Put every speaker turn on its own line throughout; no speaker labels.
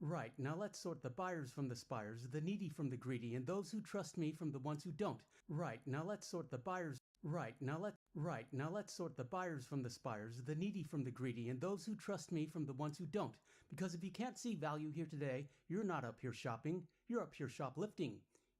Right, now let's sort the buyers from the spires, the needy from the greedy, and those who trust me from the ones who don't. Right, now let's sort the buyers. Right, now let's sort the buyers from the spires, the needy from the greedy, and those who trust me from the ones who don't. Because if you can't see value here today, you're not up here shopping, you're up here shoplifting.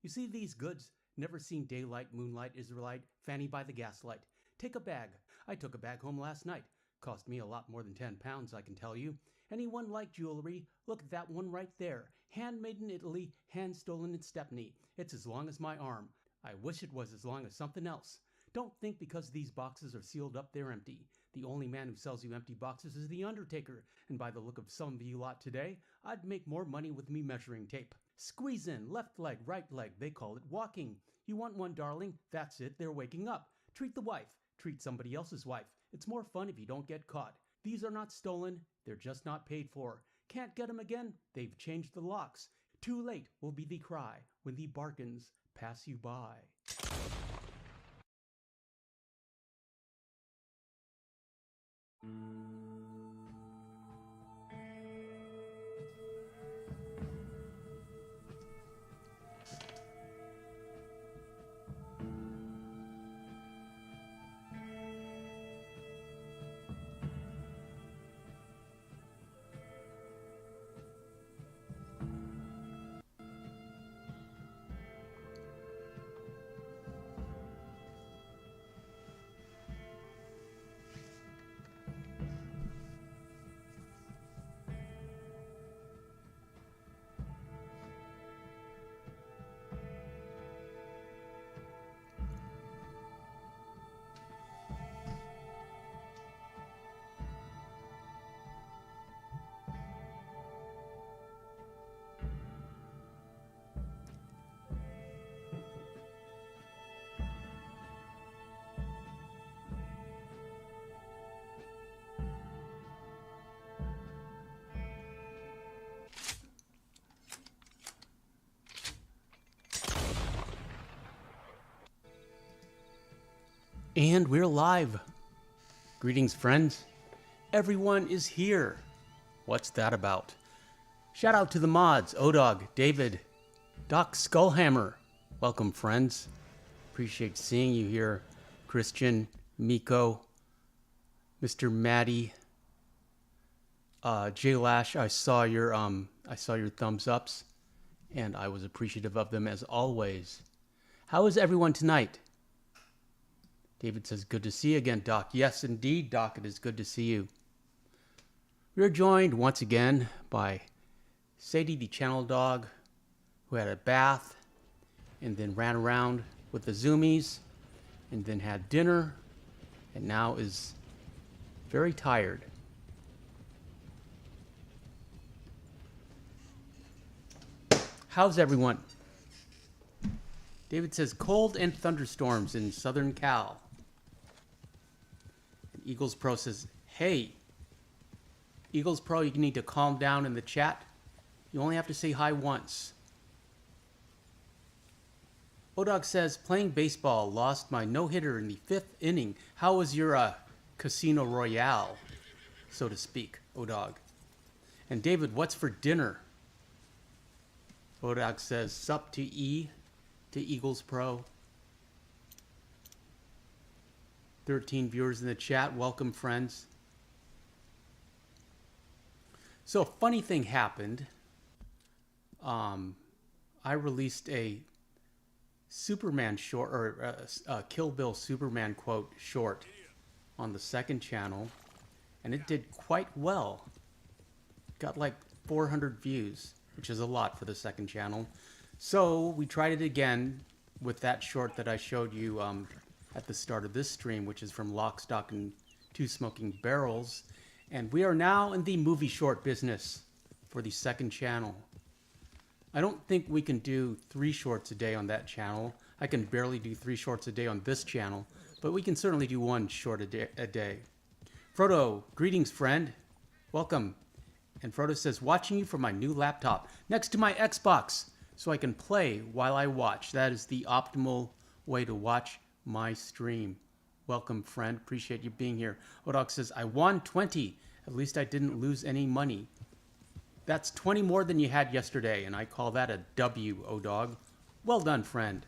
You see these goods? Never seen daylight, moonlight, Israelite, fanny by the gaslight. Take a bag. I took a bag home last night. Cost me a lot more than £10, I can tell you. Anyone like jewelry? Look at that one right there. Handmade in Italy, hand stolen in Stepney. It's as long as my arm. I wish it was as long as something else. Don't think because these boxes are sealed up they're empty. The only man who sells you empty boxes is the undertaker, and by the look of some of you lot today, I'd make more money with me measuring tape. Squeeze in, left leg, right leg, they call it walking. You want one, darling? That's it, they're waking up. Treat the wife, treat somebody else's wife. It's more fun if you don't get caught. These are not stolen, they're just not paid for. Can't get 'em again? They've changed the locks. Too late will be the cry when the bargains pass you by. And we're live. Greetings, friends. Everyone is here. What's that about? Shout out to the mods, Odog, David, Doc Skullhammer. Welcome, friends. Appreciate seeing you here. Christian, Miko, Mr. Maddie, J Lash. I saw your thumbs ups, and I was appreciative of them as always. How is everyone tonight? David says, good to see you again, Doc. Yes, indeed, Doc, it is good to see you. We are joined once again by Sadie the channel dog, who had a bath and then ran around with the zoomies and then had dinner and now is very tired. How's everyone? David says, cold and thunderstorms in Southern Cal. Eagles Pro says, hey, Eagles Pro, you need to calm down in the chat. You only have to say hi once. Odog says, playing baseball, lost my no-hitter in the 5th inning. How was your Casino Royale, so to speak, Odog? And David, what's for dinner? Odog says, sup to E, to Eagles Pro. 13 viewers in the chat. Welcome, friends. So, a funny thing happened. I released a Superman short, or a Kill Bill Superman quote short on the second channel, and it did quite well. Got like 400 views, which is a lot for the second channel. So we tried it again with that short that I showed you at the start of this stream, which is from Lock, Stock, and Two Smoking Barrels. And we are now in the movie short business for the second channel. I don't think we can do 3 shorts a day on that channel. I can barely do 3 shorts a day on this channel, but we can certainly do 1 short a day. Frodo, greetings, friend. Welcome. And Frodo says, watching you from my new laptop next to my Xbox so I can play while I watch. That is the optimal way to watch my stream. Welcome, friend. Appreciate you being here. Odog says, I won 20. At least I didn't lose any money. That's 20 more than you had yesterday, and I call that a W, O-Dog. Well done, friend.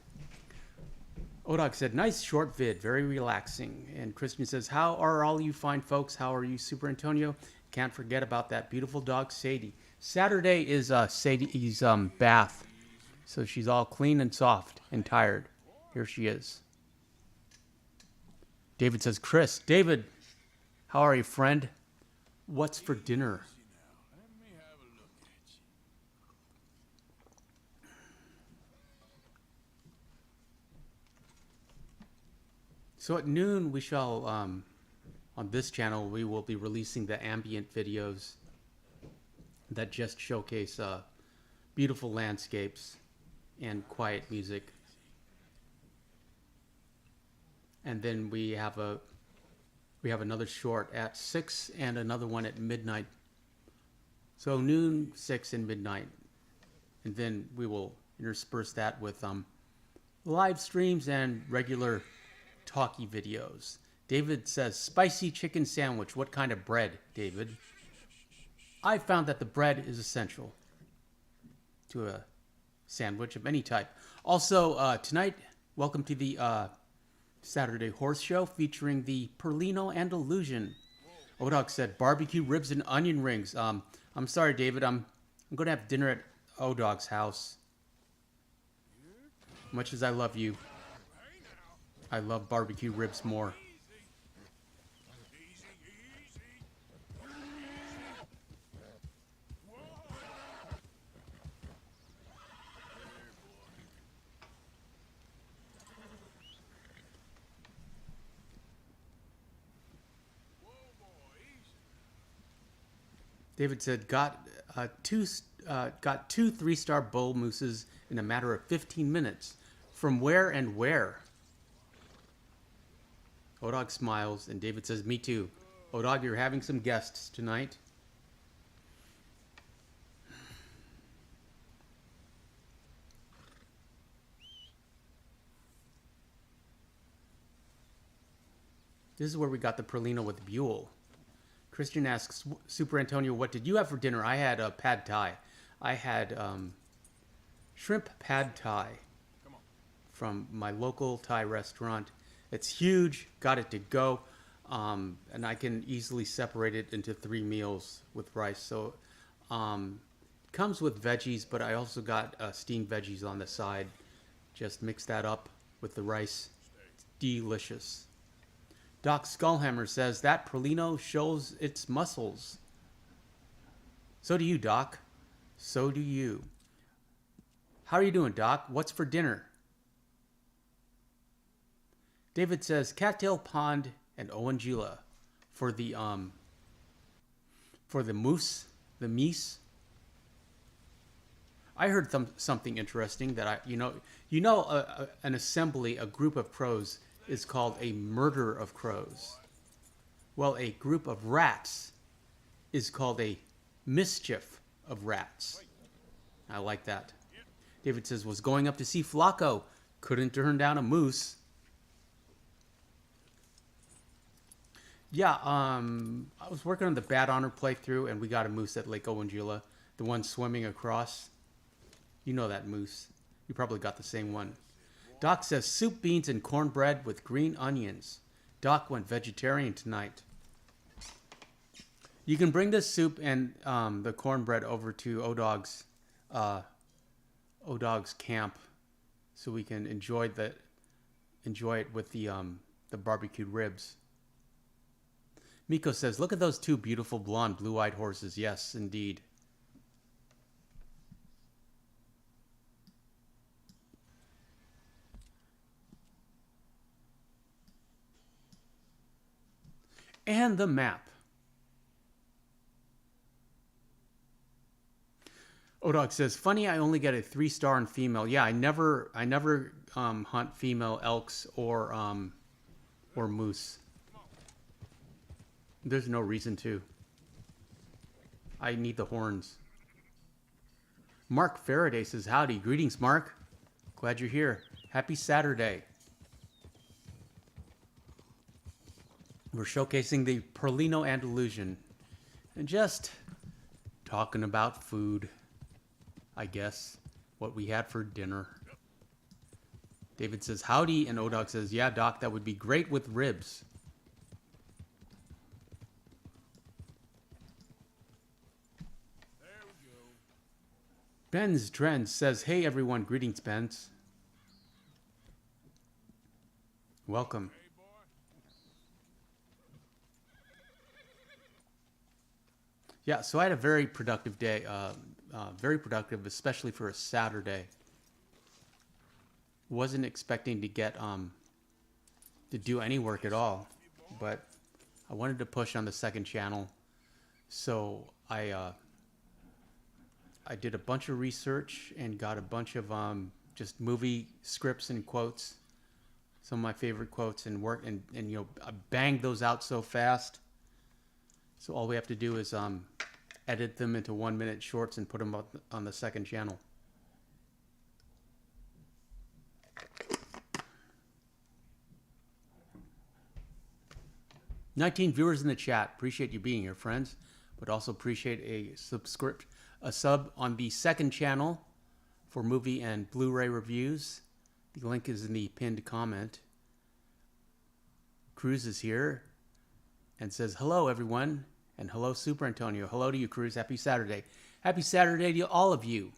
O-Dog said, nice short vid, very relaxing. And Christian says, how are all you fine folks? How are you, Super Antonio? Can't forget about that beautiful dog, Sadie. Saturday is Sadie's bath, so she's all clean and soft and tired. Here she is. David says, Chris, David, how are you, friend? What's for dinner? So at noon, we shall, on this channel, we will be releasing the ambient videos that just showcase beautiful landscapes and quiet music. And then we have another short at 6 and another one at midnight. So noon, 6, and midnight. And then we will intersperse that with live streams and regular talkie videos. David says, spicy chicken sandwich. What kind of bread, David? I found that the bread is essential to a sandwich of any type. Also, tonight, welcome to the Saturday Horse Show featuring the Perlino Andalusian. O-Dog said, barbecue ribs and onion rings. I'm sorry, David. I'm going to have dinner at O-Dog's house. Much as I love you, I love barbecue ribs more. David said, got two 3-star bull mooses in a matter of 15 minutes. From where and where? O-Dog smiles, and David says, me too. O-Dog, you're having some guests tonight. This is where we got the Perlino with Buell. Christian asks, Super Antonio, what did you have for dinner? I had a pad thai. I had shrimp pad thai from my local Thai restaurant. It's huge, got it to go, and I can easily separate it into 3 meals with rice. So it comes with veggies, but I also got steamed veggies on the side. Just mix that up with the rice. It's delicious. Doc Skullhammer says, that Perlino shows its muscles. So do you, Doc. So do you. How are you doing, Doc? What's for dinner? David says, Cattail Pond and Owanjila for the moose, the meese. I heard something interesting that an assembly, a group of crows, is called a murder of crows. Well, a group of rats is called a mischief of rats. I like that. David says, was going up to see Flacco. Couldn't turn down a moose. Yeah, I was working on the Bad Honor playthrough, and we got a moose at Lake Owanjila. The one swimming across. You know that moose. You probably got the same one. Doc says soup, beans, and cornbread with green onions. Doc went vegetarian tonight. You can bring the soup and the cornbread over to O-Dog's camp, so we can enjoy it with the barbecued ribs. Miko says, look at those 2 beautiful blonde blue-eyed horses. Yes, indeed. And the map. O-Dog says, funny, I only get a 3-star in female. Yeah, I never hunt female elks or moose. There's no reason to. I need the horns. Mark Faraday says, howdy. Greetings, Mark. Glad you're here. Happy Saturday. We're showcasing the Perlino Andalusian. And just talking about food, I guess. What we had for dinner. David says, howdy, and O-Dog says, yeah, Doc, that would be great with ribs.
There we go.
Ben's Trends says, hey, everyone. Greetings, Ben's. Welcome.
Hey, boy.
Yeah, so I had a very productive day. Very productive, especially for a Saturday. Wasn't expecting to get to do any work at all, but I wanted to push on the second channel, so I did a bunch of research and got a bunch of just movie scripts and quotes, some of my favorite quotes, and work and you know, I banged those out so fast. So all we have to do is edit them into 1-minute shorts and put them up on the second channel. 19 viewers in the chat. Appreciate you being here, friends. But also appreciate a sub on the second channel for movie and Blu-ray reviews. The link is in the pinned comment. Cruz is here and says, hello, everyone. And hello, Super Antonio. Hello to you, Cruz. Happy Saturday. Happy Saturday to all of you.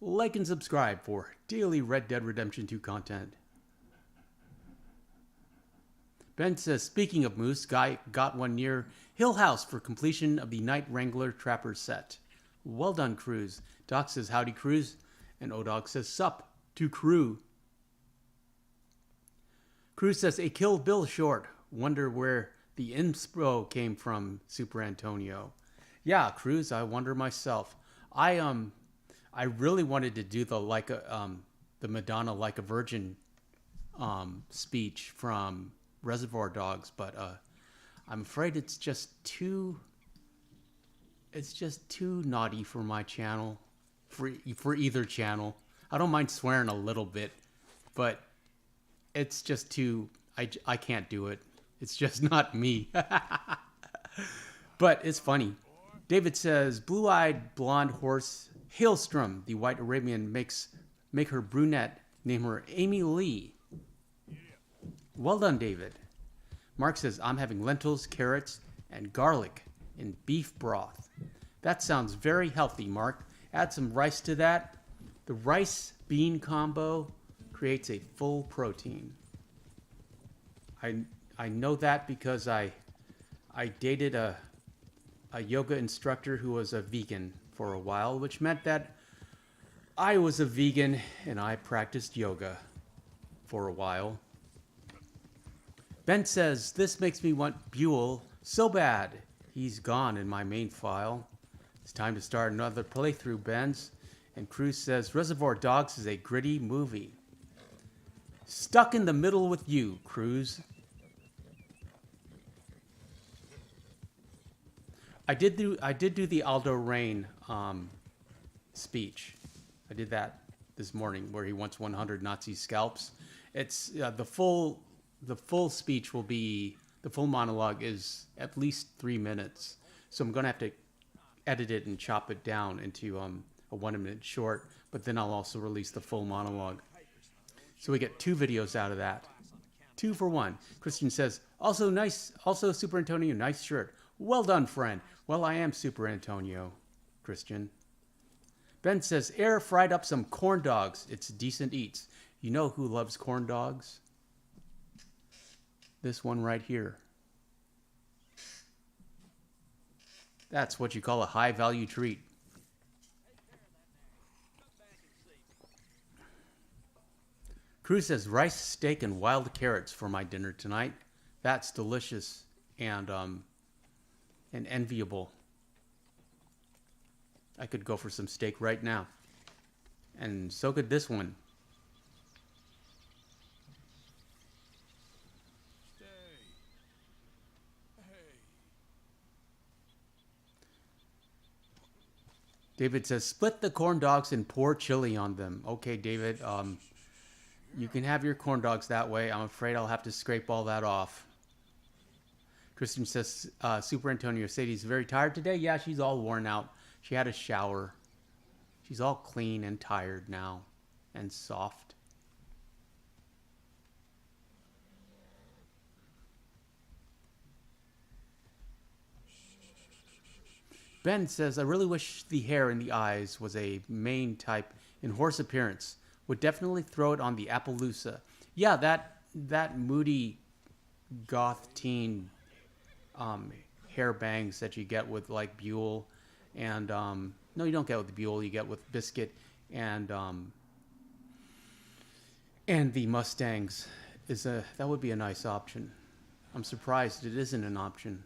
Like and subscribe for daily Red Dead Redemption 2 content. Ben says, speaking of moose, guy got one near Hill House for completion of the Night Wrangler Trapper set. Well done, Cruz. Doc says, howdy, Cruz. And O-Dog says, sup to crew. Cruz says, a Kill Bill short. Wonder where the inspo came from, Super Antonio. Yeah, Cruz, I wonder myself. I really wanted to do the Madonna Like a Virgin speech from Reservoir Dogs, but I'm afraid it's just too naughty for my channel, for either channel. I don't mind swearing a little bit, but it's just too, I can't do it. It's just not me. But it's funny. David says, blue-eyed blonde horse Hailstrom, the white Arabian, make her brunette, name her Amy Lee. Well done, David. Mark says, I'm having lentils, carrots, and garlic in beef broth. That sounds very healthy, Mark. Add some rice to that. The rice-bean combo creates a full protein. I know that because I dated a yoga instructor who was a vegan for a while, which meant that I was a vegan and I practiced yoga for a while. Ben says, this makes me want Buell so bad. He's gone in my main file. It's time to start another playthrough, Ben's. And Cruz says, Reservoir Dogs is a gritty movie. Stuck in the middle with you, Cruz. I did do the Aldo Rain speech. I did that this morning where he wants 100 Nazi scalps. It's the full speech will be, the full monologue is at least 3 minutes. So I'm going to have to edit it and chop it down into a 1-minute short, but then I'll also release the full monologue. So we get 2 videos out of that. 2 for 1. Christian says, also Super Antonio, nice shirt. Well done, friend. Well, I am Super Antonio, Christian. Ben says, air fried up some corn dogs. It's decent eats. You know who loves corn dogs? This one right here. That's what you call a high-value treat. Cruz says, rice, steak, and wild carrots for my dinner tonight. That's delicious and enviable. I could go for some steak right now. And so could this one. David says, split the corn dogs and pour chili on them. Okay, David, you can have your corn dogs that way. I'm afraid I'll have to scrape all that off. Kristen says, Super Antonio, Sadie's very tired today. Yeah, she's all worn out. She had a shower. She's all clean and tired now and soft. Ben says, I really wish the hair in the eyes was a mane type in horse appearance. Would definitely throw it on the Appaloosa. Yeah, that moody goth teen hair bangs that you get with like Buell and no, you don't get with Buell, you get with Biscuit and the Mustangs that would be a nice option. I'm surprised it isn't an option.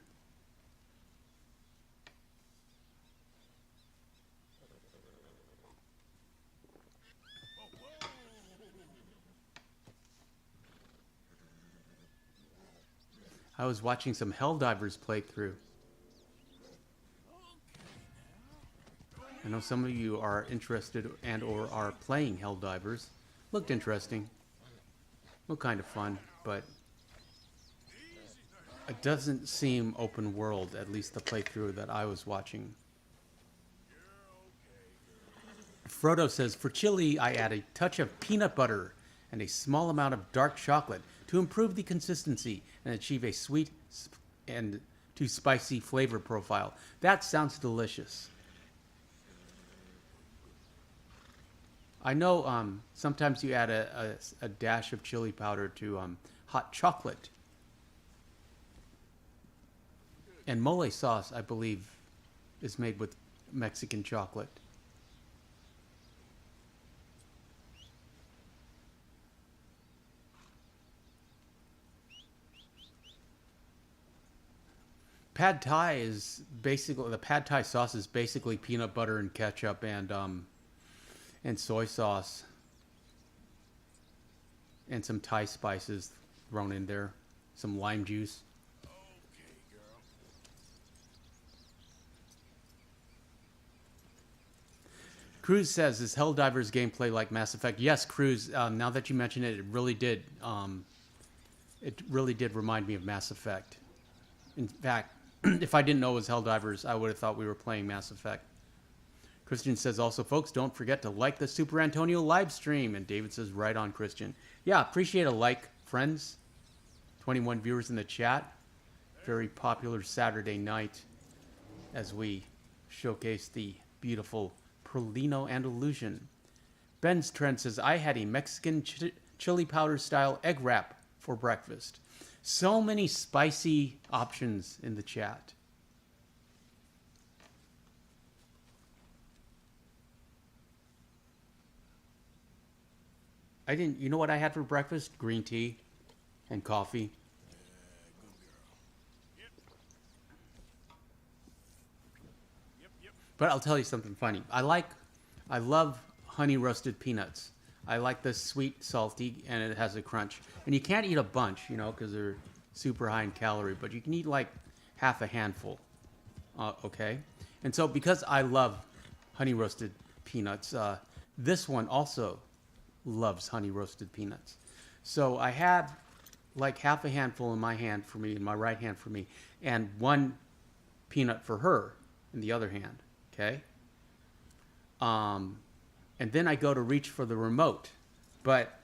I was watching some Helldivers playthrough. I know some of you are interested and or are playing Helldivers. Looked interesting. Looked kind of fun, but it doesn't seem open world, at least the playthrough that I was watching. Frodo says, for chili, I add a touch of peanut butter and a small amount of dark chocolate to improve the consistency and achieve a sweet and to spicy flavor profile. That sounds delicious. I know sometimes you add a dash of chili powder to hot chocolate. And mole sauce, I believe, is made with Mexican chocolate. Pad Thai is basically, the Pad Thai sauce is basically peanut butter and ketchup and soy sauce and some Thai spices thrown in there, some lime juice.
Okay, girl.
Cruz says, is Helldivers gameplay like Mass Effect? Yes, Cruz, now that you mention it, it really did remind me of Mass Effect. In fact, if I didn't know it was Helldivers, I would have thought we were playing Mass Effect. Christian says also, folks, don't forget to like the Super Antonio live stream. And David says, right on, Christian. Yeah, appreciate a like, friends. 21 viewers in the chat. Very popular Saturday night as we showcase the beautiful Perlino Andalusian. Ben's Trend says, I had a Mexican chili powder style egg wrap for breakfast. So many spicy options in the chat. You know what I had for breakfast? Green tea and coffee.
Good girl. Yep.
But I'll tell you something funny. I love honey roasted peanuts. I like the sweet, salty, and it has a crunch. And you can't eat a bunch, because they're super high in calorie, but you can eat like half a handful, okay? And so because I love honey roasted peanuts, this one also loves honey roasted peanuts. So I had like half a handful in my hand for me, in my right hand for me, and one peanut for her in the other hand, okay? And then I go to reach for the remote, but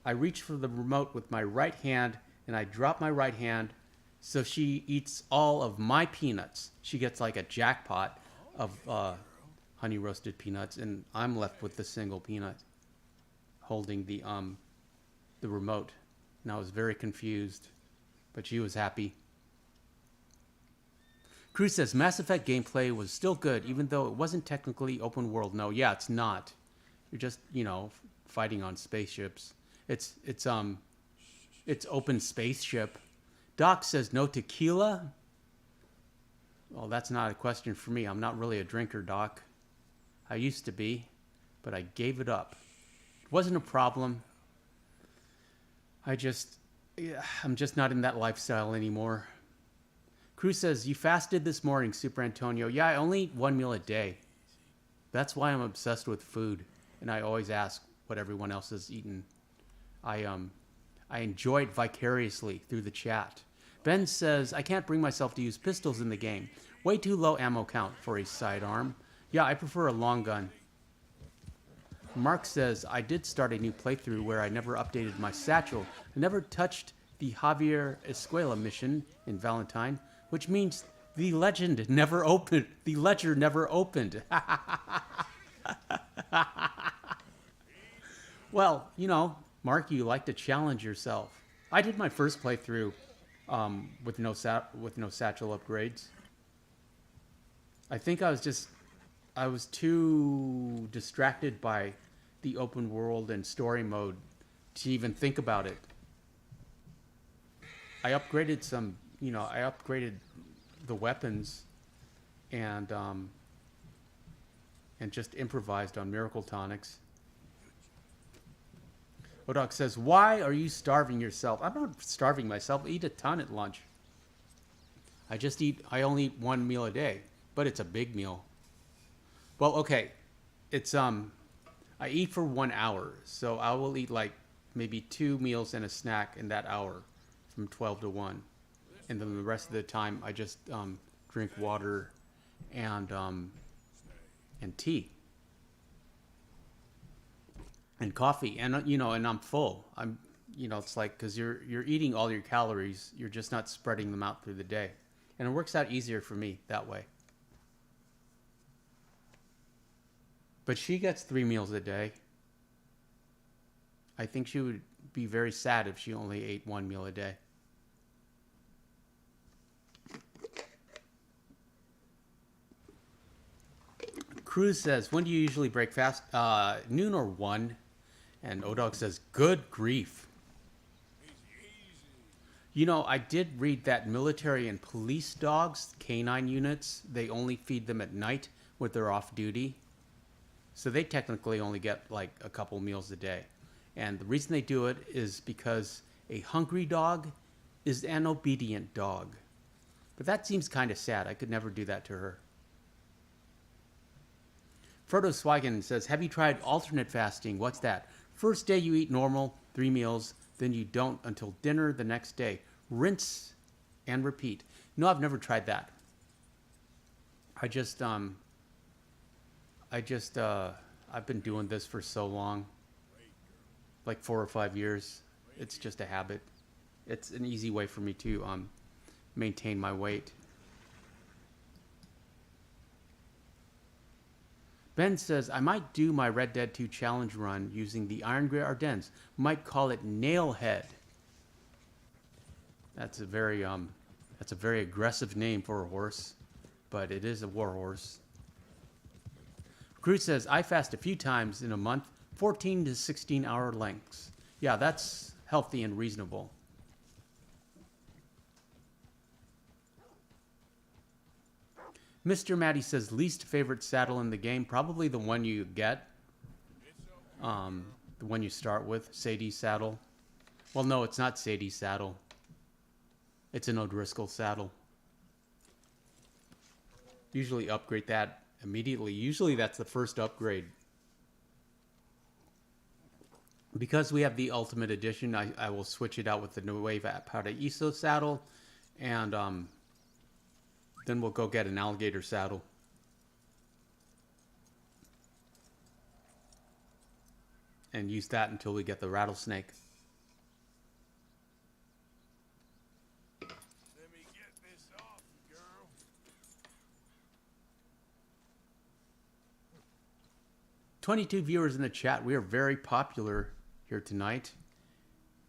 I reach for the remote with my right hand and I drop my right hand, so she eats all of my peanuts. She gets like a jackpot of honey roasted peanuts, and I'm left with the single peanut holding the remote. And I was very confused, but she was happy. Cruz says, Mass Effect gameplay was still good, even though it wasn't technically open world. No, yeah, it's not. You're just, fighting on spaceships. It's open spaceship. Doc says, no tequila? Well, that's not a question for me. I'm not really a drinker, Doc. I used to be, but I gave it up. It wasn't a problem. I'm just not in that lifestyle anymore. Cruz says, you fasted this morning, Super Antonio. Yeah, I only eat one meal a day. That's why I'm obsessed with food, and I always ask what everyone else has eaten. I enjoy it vicariously through the chat. Ben says, I can't bring myself to use pistols in the game. Way too low ammo count for a sidearm. Yeah, I prefer a long gun. Mark says, I did start a new playthrough where I never updated my satchel. I never touched the Javier Escuela mission in Valentine, which means the legend never opened. The ledger never opened. Well, you know, Mark, you like to challenge yourself. I did my first playthrough with no satchel upgrades. I think I was too distracted by the open world and story mode to even think about it. I upgraded I upgraded the weapons and just improvised on miracle tonics. Odok says, why are you starving yourself? I'm not starving myself. I eat a ton at lunch. I only eat one meal a day, but it's a big meal. Well, okay. It's, I eat for 1 hour, so I will eat like maybe 2 meals and a snack in that hour from 12 to 1. And then the rest of the time, I just, drink water and tea. And coffee, and and I'm full. It's like, because you're eating all your calories, you're just not spreading them out through the day, and it works out easier for me that way. But she gets 3 meals a day. I think she would be very sad if she only ate 1 meal a day. Cruz says, when do you usually break fast? Noon or 1. And Odog says, good grief. You know, I did read that military and police dogs, canine units, they only feed them at night when they're off duty. So they technically only get like a couple meals a day. And the reason they do it is because a hungry dog is an obedient dog. But that seems kind of sad. I could never do that to her. Frodo Swigan says, have you tried alternate fasting? What's that? First day you eat normal, 3 meals, then you don't until dinner the next day. Rinse and repeat. No, I've never tried that. I've been doing this for so long. Like 4 or 5 years. It's just a habit. It's an easy way for me to maintain my weight. Ben says, I might do my Red Dead 2 challenge run using the Iron Grey Ardennes. Might call it Nailhead. That's a very aggressive name for a horse, but it is a war horse. Cruz says, I fast a few times in a month, 14 to 16 hour lengths. Yeah, that's healthy and reasonable. Mr. Matty says, least favorite saddle in the game, probably the one you get. The one you start with, Sadie's saddle. Well, no, it's not Sadie's saddle. It's an O'Driscoll saddle. Usually upgrade that immediately. Usually that's the first upgrade. Because we have the Ultimate Edition, I will switch it out with the Nueva Paraíso saddle. And then we'll go get an alligator saddle. And use that until we get the rattlesnake.
Let me get this off, girl.
22 viewers in the chat. We are very popular here tonight.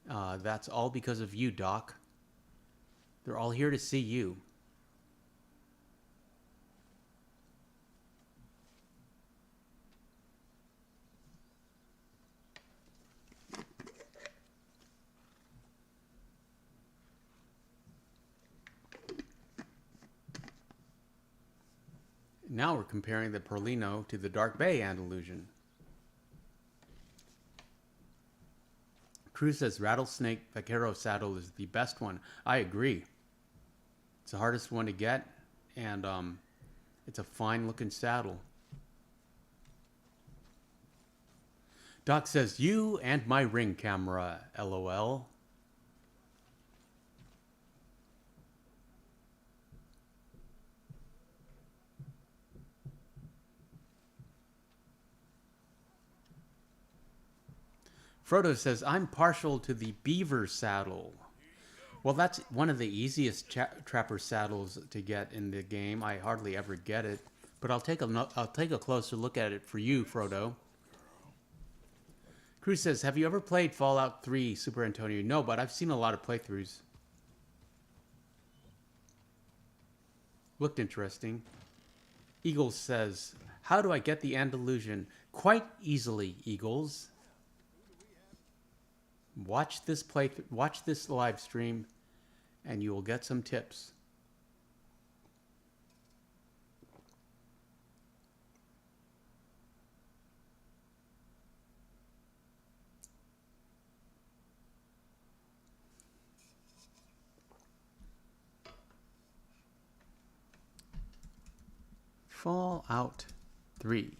That's all because of you, Doc. They're all here to see you. Now we're comparing the Perlino to the Dark Bay Andalusian. Cruz says Rattlesnake Vaquero saddle is the best one. I agree. It's the hardest one to get, and it's a fine looking saddle. Doc says, you and my ring camera, LOL. Frodo says, I'm partial to the beaver saddle. Well, that's one of the easiest trapper saddles to get in the game. I hardly ever get it, but I'll take a closer look at it for you, Frodo. Cruz says, have you ever played Fallout 3, Super Antonio? No, but I've seen a lot of playthroughs. Looked interesting. Eagles says, how do I get the Andalusian? Quite easily, Eagles. Watch this live stream, and you will get some tips. Fallout 3.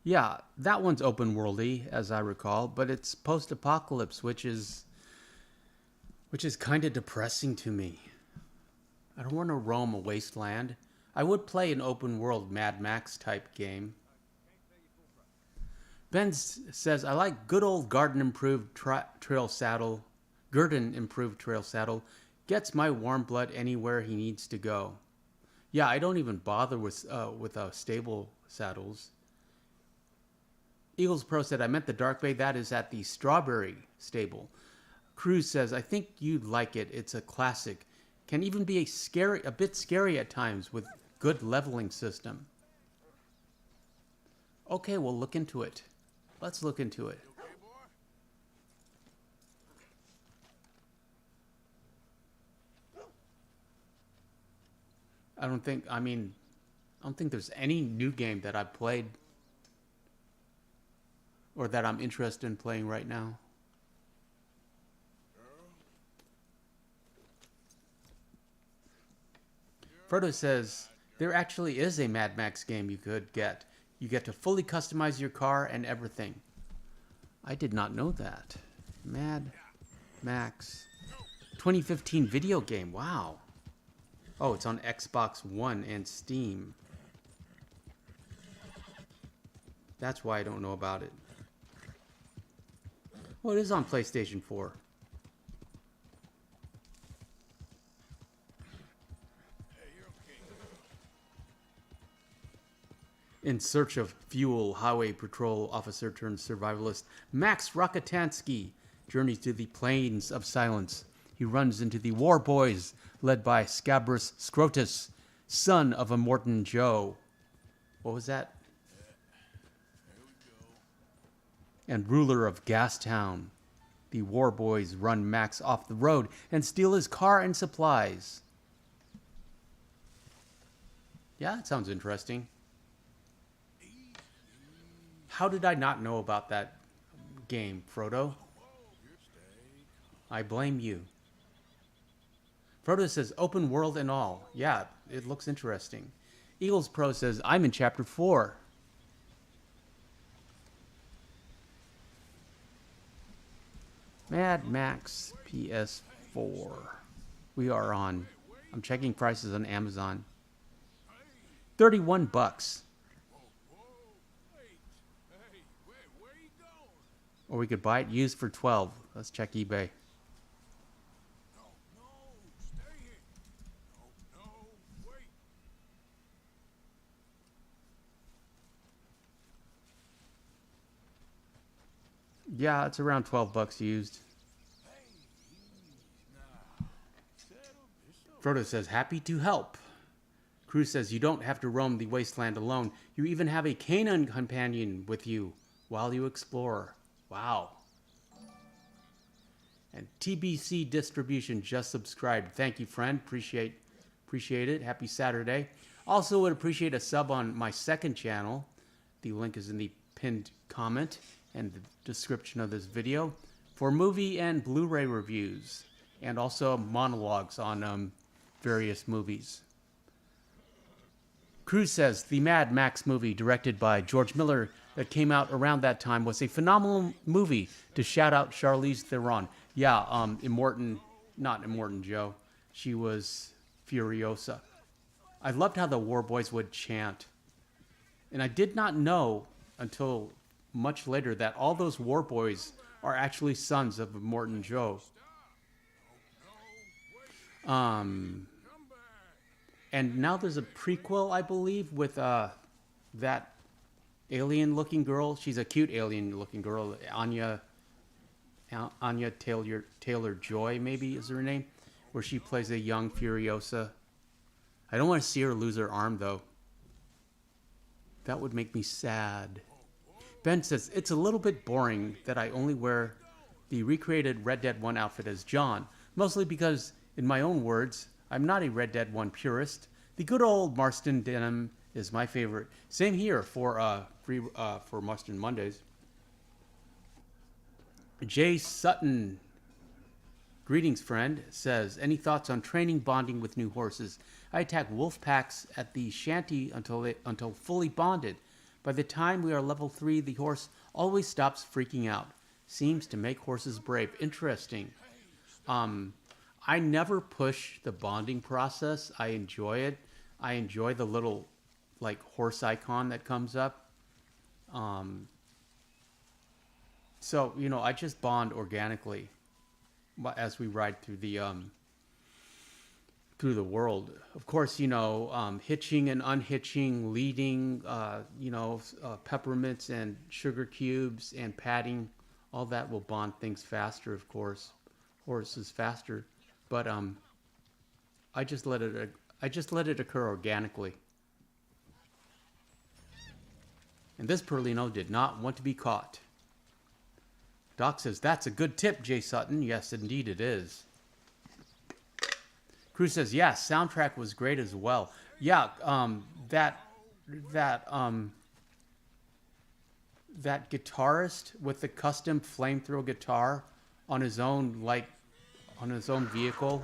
Yeah, that one's open worldy, as I recall, but it's post-apocalypse, which is kind of depressing to me. I don't want to roam a wasteland. I would play an open world Mad Max type game. Ben says, I like good old Garden improved trail saddle. Gets my warm blood anywhere he needs to go. Yeah, I don't even bother with stable saddles. Eagles Pro said, I meant the Dark Bay. That is at the Strawberry Stable. Cruz says, I think you'd like it. It's a classic. Can even be a bit scary at times with good leveling system. Okay, we'll look into it. Let's look into it. I don't think there's any new game that I've played or that I'm interested in playing right now. Frodo says, there actually is a Mad Max game you could get. You get to fully customize your car and everything. I did not know that. Mad Max 2015 video game. Wow. Oh, it's on Xbox One and Steam. That's why I don't know about it. Well, it is on PlayStation 4. In search of fuel, highway patrol officer turned survivalist Max Rockatansky journeys to the plains of silence. He runs into the War Boys, led by Scabrous Scrotus, son of Immortan Joe. What was that? And ruler of Gastown. The War Boys run Max off the road and steal his car and supplies. Yeah, that sounds interesting. How did I not know about that game, Frodo? I blame you. Frodo says, open world and all. Yeah, it looks interesting. Eagles Pro says, I'm in chapter 4. Mad Max PS4. We are on. I'm checking prices on Amazon. $31. Or we could buy it used for 12. Let's check eBay. Yeah, it's around $12 used. Frodo says, happy to help. Cruz says, you don't have to roam the wasteland alone. You even have a canine companion with you while you explore. Wow. And TBC Distribution just subscribed. Thank you, friend. Appreciate it. Happy Saturday. Also would appreciate a sub on my second channel. The link is in the pinned comment and the description of this video for movie and Blu-ray reviews and also monologues on various movies. Cruz says the Mad Max movie directed by George Miller that came out around that time was a phenomenal movie to shout out Charlize Theron. Yeah, not Immortan Joe. She was Furiosa. I loved how the War Boys would chant. And I did not know until much later that all those war boys are actually sons of Morton Joe. And now there's a prequel, I believe, with that alien-looking girl. She's a cute alien-looking girl, Anya Taylor-Joy, maybe is her name, where she plays a young Furiosa. I don't want to see her lose her arm, though. That would make me sad. Ben says, it's a little bit boring that I only wear the recreated Red Dead 1 outfit as John, mostly because, in my own words, I'm not a Red Dead 1 purist. The good old Marston denim is my favorite. Same here for Marston Mondays. Jay Sutton, greetings friend, says, any thoughts on training bonding with new horses? I attack wolf packs at the shanty until fully bonded. By the time we are level 3, the horse always stops freaking out. Seems to make horses brave. Interesting. I never push the bonding process. I enjoy it. I enjoy the little like horse icon that comes up. So, you know, I just bond organically as we ride through the world. Of course, you know, hitching and unhitching, leading, peppermints and sugar cubes and patting, all that will bond things faster, of course. Horses faster. But I just let it occur organically. And this Perlino did not want to be caught. Doc says, that's a good tip, Jay Sutton. Yes, indeed it is. Cruz says, yeah, soundtrack was great as well. Yeah, that guitarist with the custom flamethrower guitar on his own vehicle.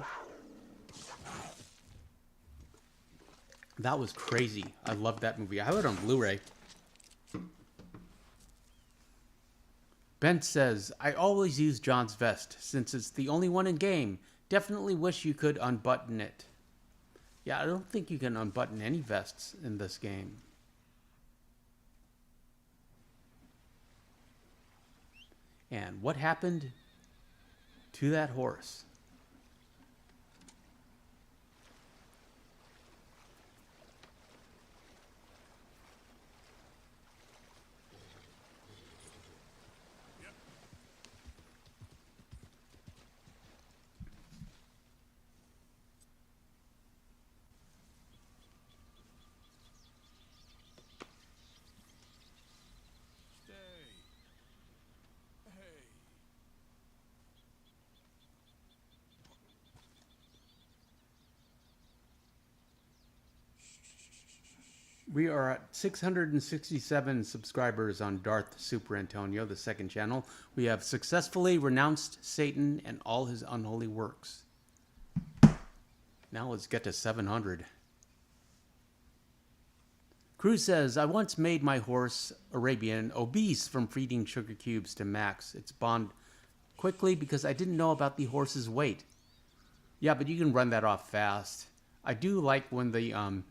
That was crazy. I love that movie. I have it on Blu-ray. Ben says, I always use John's vest since it's the only one in game. Definitely wish you could unbutton it. Yeah, I don't think you can unbutton any vests in this game. And what happened to that horse? We are at 667 subscribers on Darth Superantonio, the second channel. We have successfully renounced Satan and all his unholy works. Now let's get to 700. Cruz says, I once made my horse, Arabian, obese from feeding sugar cubes to Max. It's bond quickly because I didn't know about the horse's weight. Yeah, but you can run that off fast. I do like when the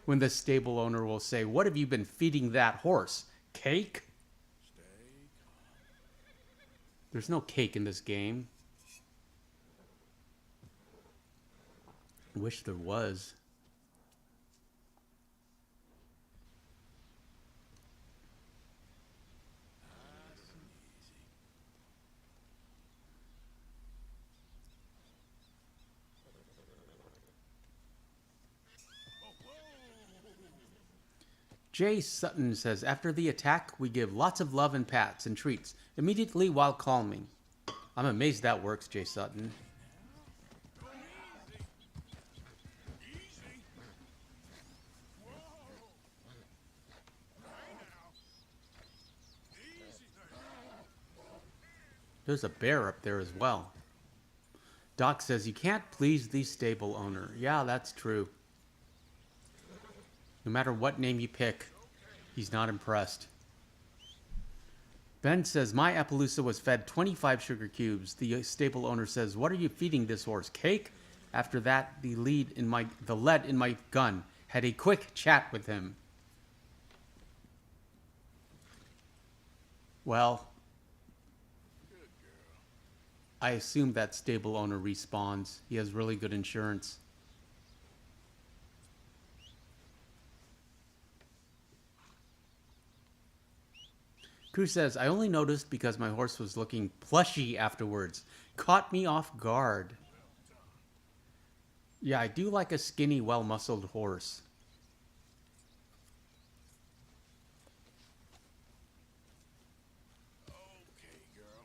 when the stable owner will say, "What have you been feeding that horse? Cake?" There's no cake in this game. I wish there was. Jay Sutton says, after the attack, we give lots of love and pats and treats, immediately while calming. I'm amazed that works, Jay Sutton. There's a bear up there as well. Doc says, you can't please the stable owner. Yeah, that's true. No matter what name you pick, he's not impressed. Ben says, my Appaloosa was fed 25 sugar cubes. The stable owner says, what are you feeding this horse? Cake? After that, the lead in my gun had a quick chat with him. Well,
Good girl.
I assume that stable owner respawns. He has really good insurance. Crew says, I only noticed because my horse was looking plushy afterwards. Caught me off guard. Yeah, I do like a skinny, well-muscled horse.
Okay, girl.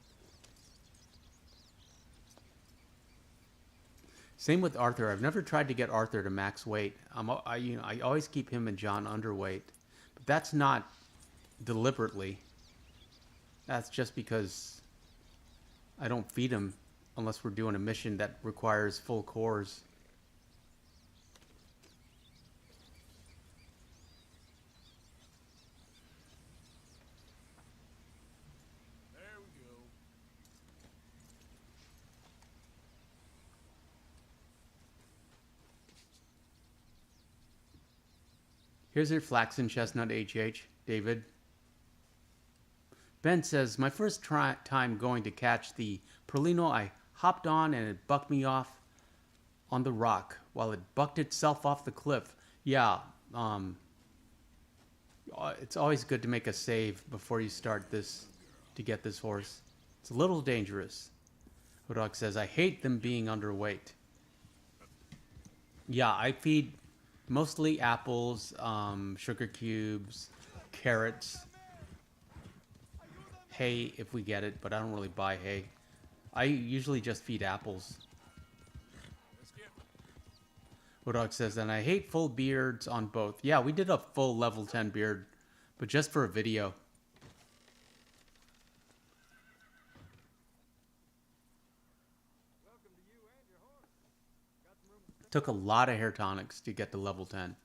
Same with Arthur. I've never tried to get Arthur to max weight. I always keep him and John underweight. But that's not deliberately. That's just because I don't feed him unless we're doing a mission that requires full cores.
There we go.
Here's your flaxen chestnut HH, David. Ben says, my first time going to catch the Perlino, I hopped on and it bucked me off on the rock while it bucked itself off the cliff. Yeah, it's always good to make a save before you start this to get this horse. It's a little dangerous. Hodog says, I hate them being underweight. Yeah, I feed mostly apples, sugar cubes, carrots, hay if we get it, but I don't really buy hay. I usually just feed apples.
Let's get
Hodog says, and I hate full beards on both. Yeah, we did a full level 10 beard, but just for a video. Took a lot of hair tonics to get to level 10.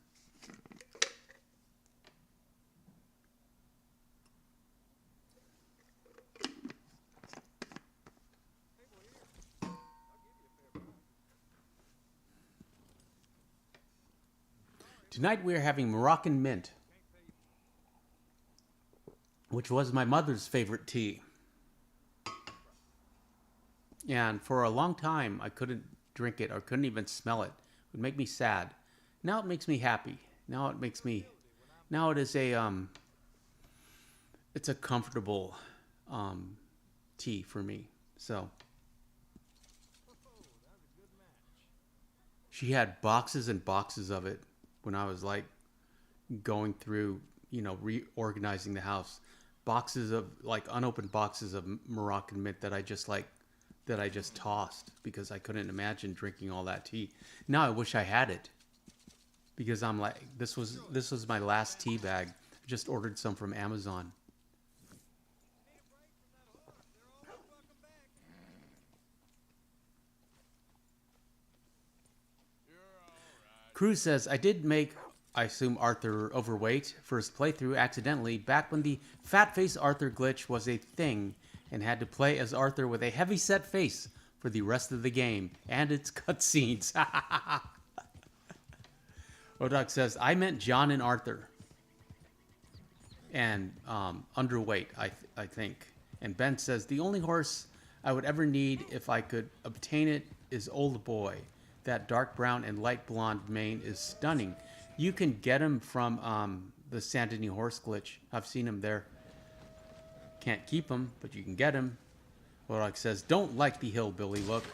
Tonight we are having Moroccan mint, which was my mother's favorite tea. And for a long time, I couldn't drink it or couldn't even smell it. It would make me sad. Now it makes me happy. Now it is it's a comfortable tea for me. So she had boxes and boxes of it when I was like going through, reorganizing the house. Boxes of like unopened boxes of Moroccan mint that I just tossed because I couldn't imagine drinking all that tea. Now I wish I had it because I'm like, this was my last tea bag. I just ordered some from Amazon. Cruz says, I did make, I assume, Arthur overweight first playthrough accidentally back when the fat face Arthur glitch was a thing and had to play as Arthur with a heavy-set face for the rest of the game and its cutscenes. Odak says, I meant John and Arthur. And underweight, I think. And Ben says, the only horse I would ever need if I could obtain it is Old Boy. That dark brown and light blonde mane is stunning. You can get him from the Saint Denis horse glitch. I've seen him there. Can't keep him, but you can get him. Odak says, don't like the hillbilly look.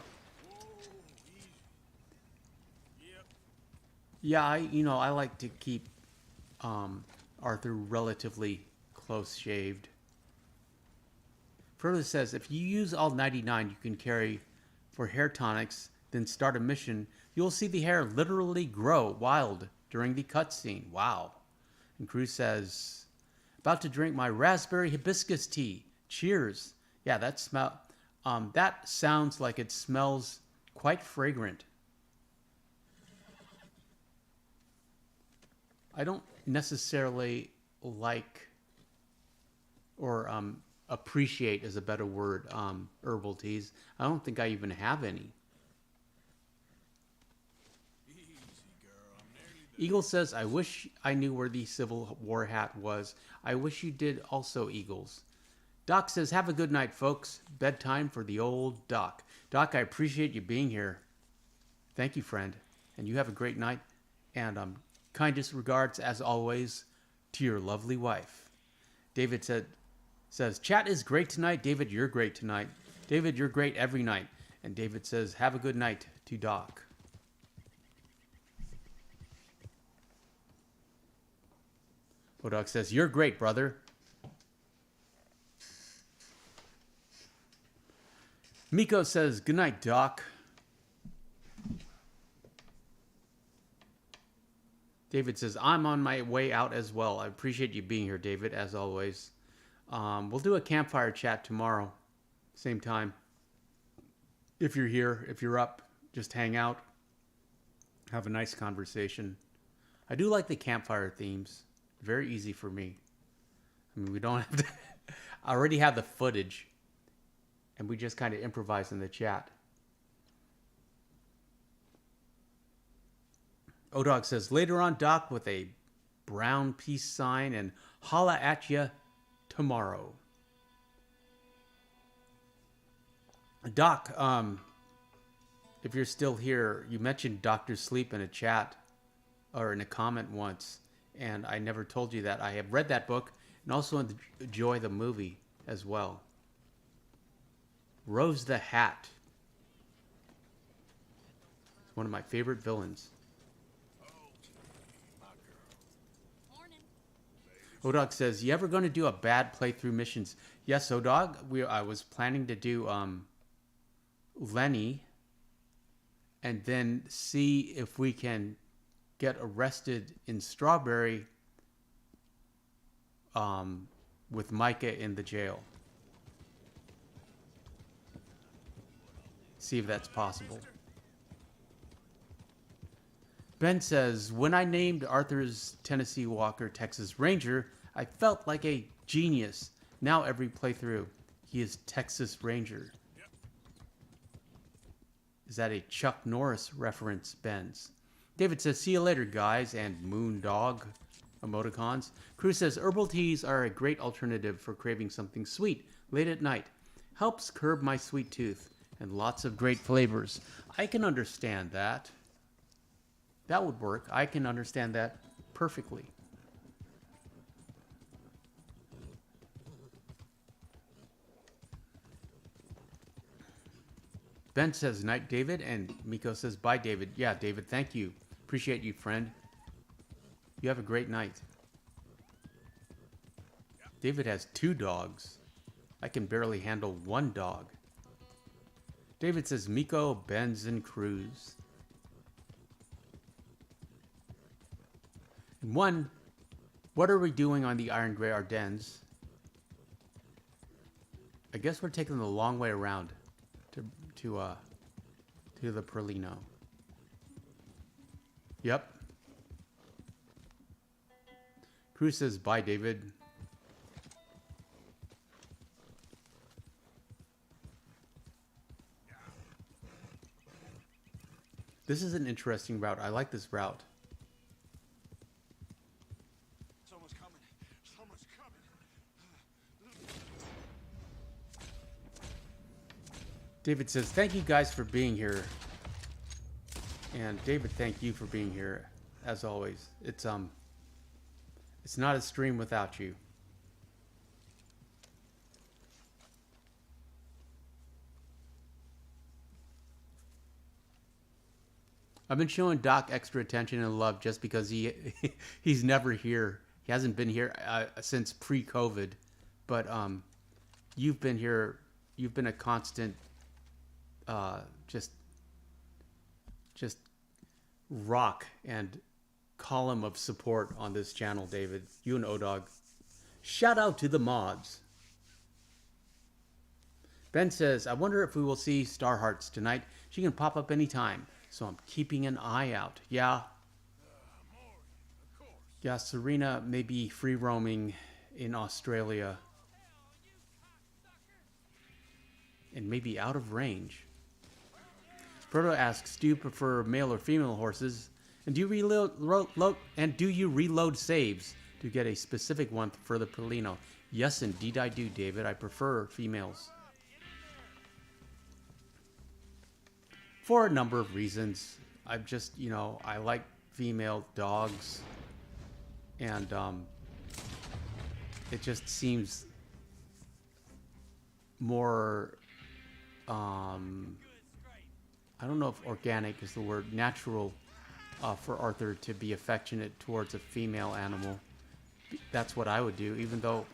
Yeah, I like to keep Arthur relatively close shaved. Further says, if you use all 99 you can carry for hair tonics, then start a mission, you'll see the hair literally grow wild during the cutscene. Wow. And Cruz says, about to drink my raspberry hibiscus tea. Cheers. Yeah, that sounds like it smells quite fragrant. I don't necessarily like or appreciate is a better word, herbal teas. I don't think I even have any. Eagle says, I wish I knew where the Civil War hat was. I wish you did also, Eagles. Doc says, have a good night, folks. Bedtime for the old Doc. Doc, I appreciate you being here. Thank you, friend. And you have a great night. And kindest regards, as always, to your lovely wife. David says, chat is great tonight. David, you're great tonight. David, you're great every night. And David says, have a good night to Doc. Doc says, you're great, brother. Miko says, good night, Doc. David says, I'm on my way out as well. I appreciate you being here, David, as always. We'll do a campfire chat tomorrow, same time. If you're here, if you're up, just hang out. Have a nice conversation. I do like the campfire themes. Very easy for me. I mean, we don't have to... I already have the footage. And we just kind of improvise in the chat. Odog says, later on, Doc, with a brown peace sign, and holla at ya tomorrow. Doc, if you're still here, you mentioned Dr. Sleep in a chat or in a comment once, and I never told you that. I have read that book and also enjoy the movie as well. Rose the Hat. It's one of my favorite villains. Odog says, you ever going to do a bad playthrough missions? Yes, Odog. I was planning to do Lenny and then see if we can get arrested in Strawberry with Micah in the jail. See if that's possible. Ben says, when I named Arthur's Tennessee Walker Texas Ranger, I felt like a genius. Now every playthrough, he is Texas Ranger. Is that a Chuck Norris reference, Ben's? David says, see you later, guys, and Moondog emoticons. Cruz says, herbal teas are a great alternative for craving something sweet late at night. Helps curb my sweet tooth, and lots of great flavors. I can understand that. That would work. I can understand that perfectly. Ben says, night, David. And Miko says, bye, David. Yeah, David, thank you. Appreciate you, friend. You have a great night. David has 2 dogs. I can barely handle 1 dog. David says, Miko, Benz, and Cruz. And 1, what are we doing on the Iron Grey Ardennes? I guess we're taking the long way around to the Perlino. Yep. Cruz says, bye, David. This is an interesting route. I like this route.
Someone's coming. Someone's coming.
David says, thank you guys for being here. And David, thank you for being here, as always. It's not a stream without you. I've been showing Doc extra attention and love just because he's never here. He hasn't been here since pre-COVID, but you've been here. You've been a constant, just rock and column of support on this channel, David. You and Odog. Shout out to the mods. Ben says, I wonder if we will see Starhearts tonight. She can pop up anytime. So I'm keeping an eye out. Yeah. Yeah, Serena may be free roaming in Australia. And maybe out of range. Proto asks, do you prefer male or female horses? And do you reload saves to get a specific one for the Perlino? Yes, indeed I do, David. I prefer females. For a number of reasons. I've just, I like female dogs. And it just seems more, I don't know if organic is the word, natural for Arthur to be affectionate towards a female animal. That's what I would do, even though,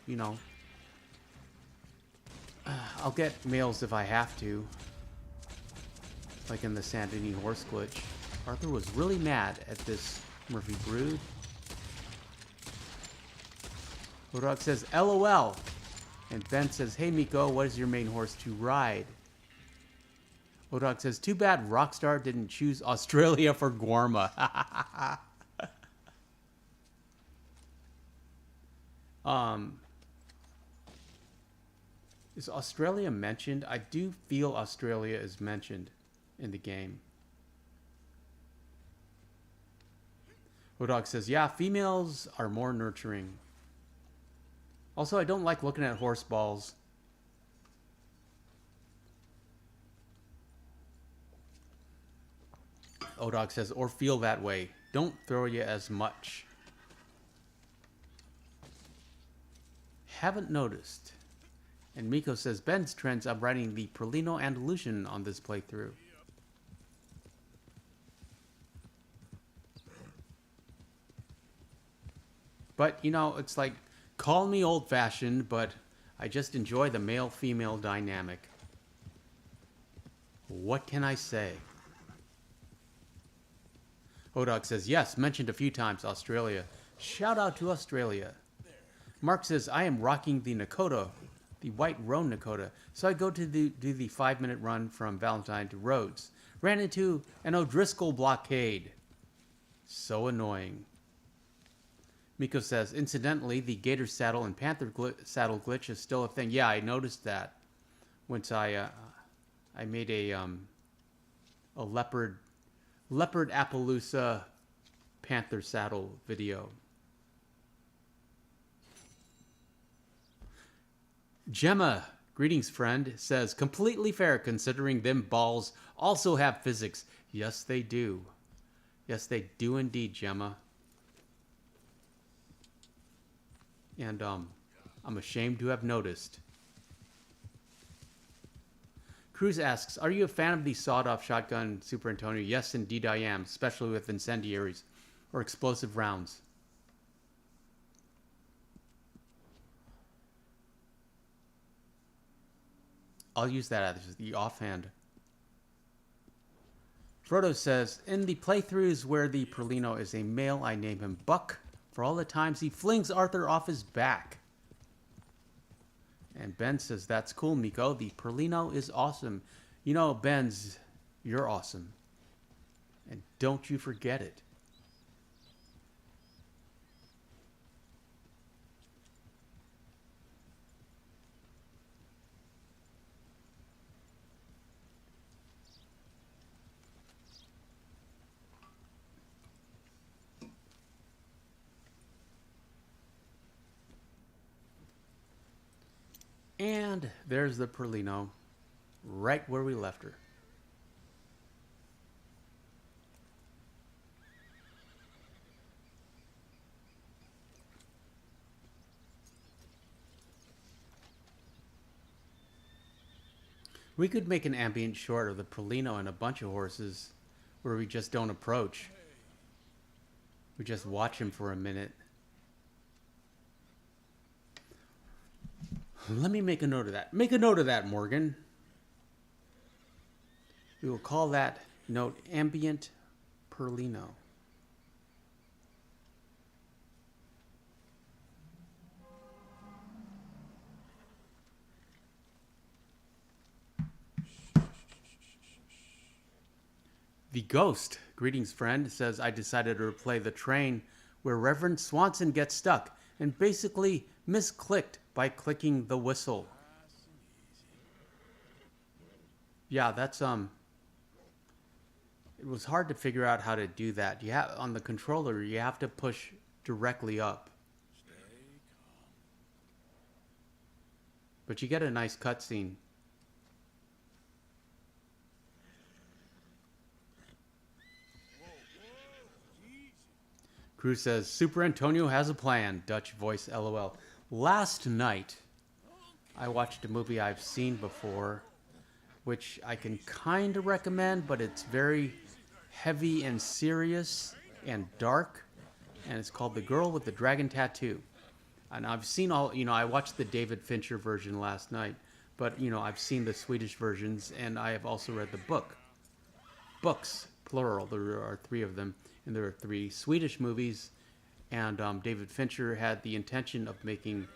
I'll get males if I have to. Like in the Saint Denis horse glitch. Arthur was really mad at this Murphy brood. Hodog says, LOL. And Ben says, hey Miko, what is your main horse to ride? Hodog says, too bad Rockstar didn't choose Australia for Guarma. Is Australia mentioned? I do feel Australia is mentioned in the game. Hodog says, yeah, females are more nurturing. Also, I don't like looking at horse balls. Odog says, or feel that way. Don't throw you as much. Haven't noticed. And Miko says, Ben's trends of writing the Perlino Andalusian on this playthrough. But, it's like, call me old-fashioned, but I just enjoy the male-female dynamic. What can I say? Hodog says, yes, mentioned a few times, Australia. Shout out to Australia. Mark says, I am rocking the Nakota, the white roan Nakota. So I go to do the 5-minute run from Valentine to Rhodes. Ran into an O'Driscoll blockade. So annoying. Miko says, incidentally, the Gator saddle and Panther saddle glitch is still a thing. Yeah, I noticed that. Once I made a leopard Appaloosa Panther saddle video. Gemma, greetings friend, says, completely fair considering them balls also have physics. Yes, they do. Yes, they do indeed, Gemma. And I'm ashamed to have noticed. Cruz asks, are you a fan of the sawed-off shotgun superantonio? Yes, indeed I am, especially with incendiaries or explosive rounds. I'll use that as the offhand. Frodo says, in the playthroughs where the Perlino is a male, I name him Buck. For all the times he flings Arthur off his back. And Ben says, that's cool, Miko. The Perlino is awesome. Ben's, you're awesome. And don't you forget it. And there's the Perlino, right where we left her. We could make an ambient short of the Perlino and a bunch of horses where we just don't approach. We just watch him for a minute. Let me make a note of that. Make a note of that, Morgan. We will call that note Ambient Perlino. The Ghost, greetings friend, says I decided to replay the train where Reverend Swanson gets stuck and basically misclicked by clicking the whistle. Yeah, that's it was hard to figure out how to do that. You have on the controller, you have to push directly up. But you get a nice cutscene. Cruz says, Super Antonio has a plan. Dutch voice, LOL. Last night, I watched a movie I've seen before, which I can kind of recommend, but it's very heavy and serious and dark. And it's called The Girl with the Dragon Tattoo. And I've seen all, I watched the David Fincher version last night, but, I've seen the Swedish versions, and I have also read the book. Books, plural. There are 3 of them, and there are 3 Swedish movies, and David Fincher had the intention of making